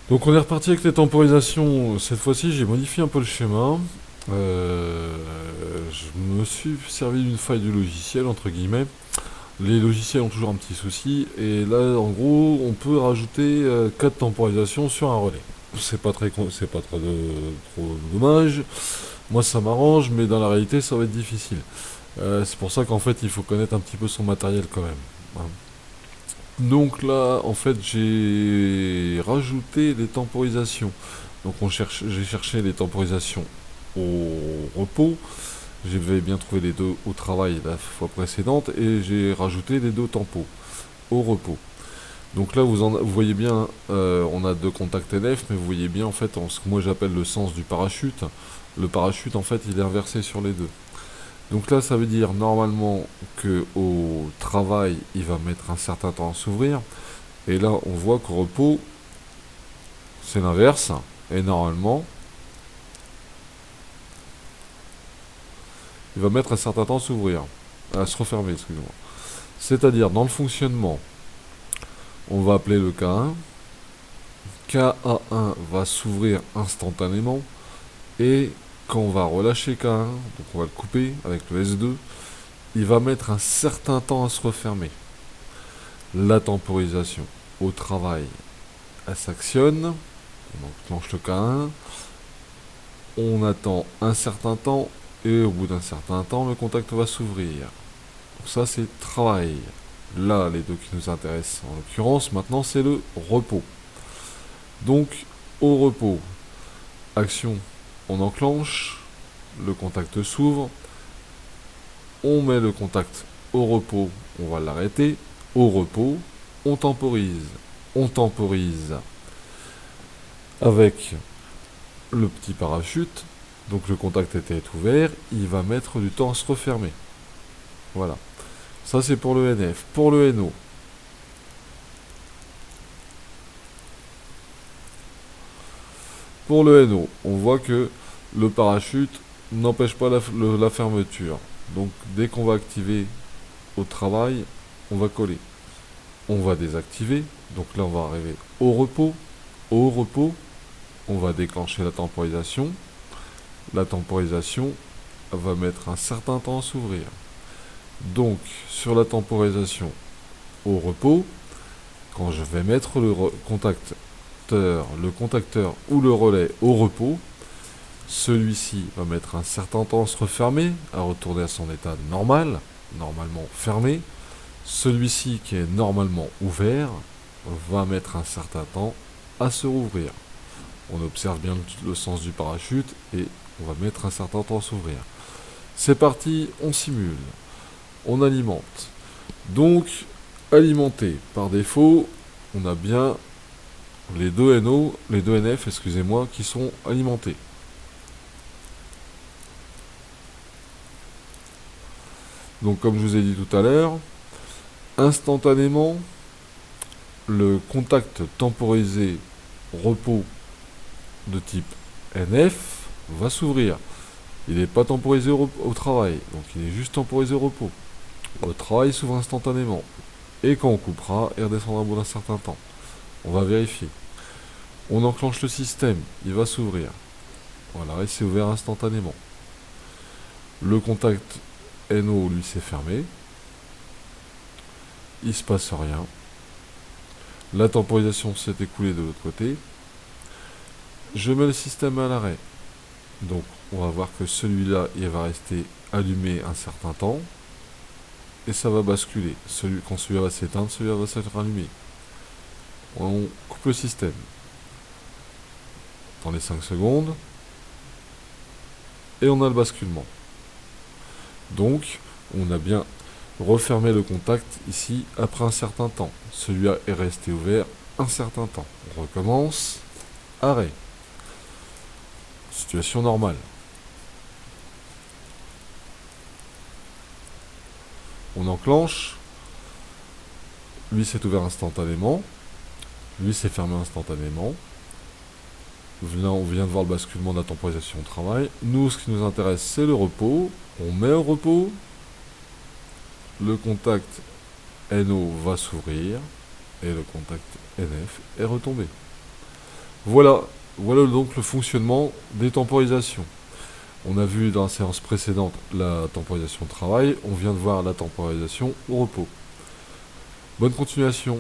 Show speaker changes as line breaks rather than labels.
Donc on est reparti avec les temporisations. Cette fois-ci, j'ai modifié un peu le schéma. Je me suis servi d'une faille du logiciel, entre guillemets. Les logiciels ont toujours un petit souci. Et là, en gros, on peut rajouter 4 temporisations sur un relais. C'est pas trop dommage. Moi, ça m'arrange, mais dans la réalité, ça va être difficile. C'est pour ça qu'en fait, il faut connaître un petit peu son matériel quand même, hein. Donc là, en fait, j'ai rajouté des temporisations. Donc j'ai cherché les temporisations au repos. J'avais bien trouvé les deux au travail la fois précédente et j'ai rajouté les deux tempos au repos. Donc là, vous voyez bien, on a deux contacts NF, mais vous voyez bien en fait en ce que moi j'appelle le sens du parachute. Le parachute, en fait, il est inversé sur les deux. Donc là, ça veut dire normalement que au travail, il va mettre un certain temps à s'ouvrir. Et là, on voit qu'au repos, c'est l'inverse. Et normalement, il va mettre un certain temps à s'ouvrir. À se refermer, excusez-moi. C'est-à-dire, dans le fonctionnement, on va appeler le K1. KA1 va s'ouvrir instantanément. Et quand on va relâcher K1, donc on va le couper avec le S2, il va mettre un certain temps à se refermer. La temporisation au travail, elle s'actionne. On enclenche le K1. On attend un certain temps et au bout d'un certain temps, le contact va s'ouvrir. Donc ça, c'est travail. Là, les deux qui nous intéressent en l'occurrence, maintenant, c'est le repos. Donc, au repos, action, on enclenche, le contact s'ouvre, on met le contact au repos, on va l'arrêter. Au repos, on temporise. On temporise avec le petit parachute. Donc le contact était ouvert, il va mettre du temps à se refermer. Voilà. Ça c'est pour le NF. Pour le NO, on voit que le parachute n'empêche pas la fermeture. Donc dès qu'on va activer au travail, on va coller. On va désactiver. Donc là on va arriver au repos. Au repos, on va déclencher la temporisation. La temporisation va mettre un certain temps à s'ouvrir. Donc sur la temporisation au repos, quand je vais mettre le contacteur ou le relais au repos, celui-ci va mettre un certain temps à se refermer, à retourner à son état normal, normalement fermé. Celui-ci qui est normalement ouvert va mettre un certain temps à se rouvrir. On observe bien le sens du parachute et on va mettre un certain temps à s'ouvrir. C'est parti, on simule, on alimente. Donc, alimenté par défaut, on a bien les deux NO, les deux NF, excusez-moi, qui sont alimentés. Donc comme je vous ai dit tout à l'heure, instantanément, le contact temporisé repos de type NF va s'ouvrir. Il n'est pas temporisé au travail, donc il est juste temporisé au repos. Le travail s'ouvre instantanément. Et quand on coupera, il redescendra au bout d'un certain temps. On va vérifier. On enclenche le système, il va s'ouvrir. Voilà, il s'est ouvert instantanément. Le contact NO, lui, s'est fermé. Il ne se passe rien. La temporisation s'est écoulée de l'autre côté. Je mets le système à l'arrêt. Donc, on va voir que celui-là, il va rester allumé un certain temps. Et ça va basculer. Quand celui-là va s'éteindre, celui-là va s'être allumé. On coupe le système. Dans les 5 secondes. Et on a le basculement. Donc, on a bien refermé le contact ici après un certain temps. Celui-là est resté ouvert un certain temps. On recommence. Arrêt. Situation normale. On enclenche. Lui s'est ouvert instantanément. Lui s'est fermé instantanément. Là, on vient de voir le basculement de la temporisation au travail. Nous, ce qui nous intéresse, c'est le repos. On met au repos. Le contact NO va s'ouvrir. Et le contact NF est retombé. Voilà, voilà donc le fonctionnement des temporisations. On a vu dans la séance précédente la temporisation au travail, on vient de voir la temporisation au repos. Bonne continuation.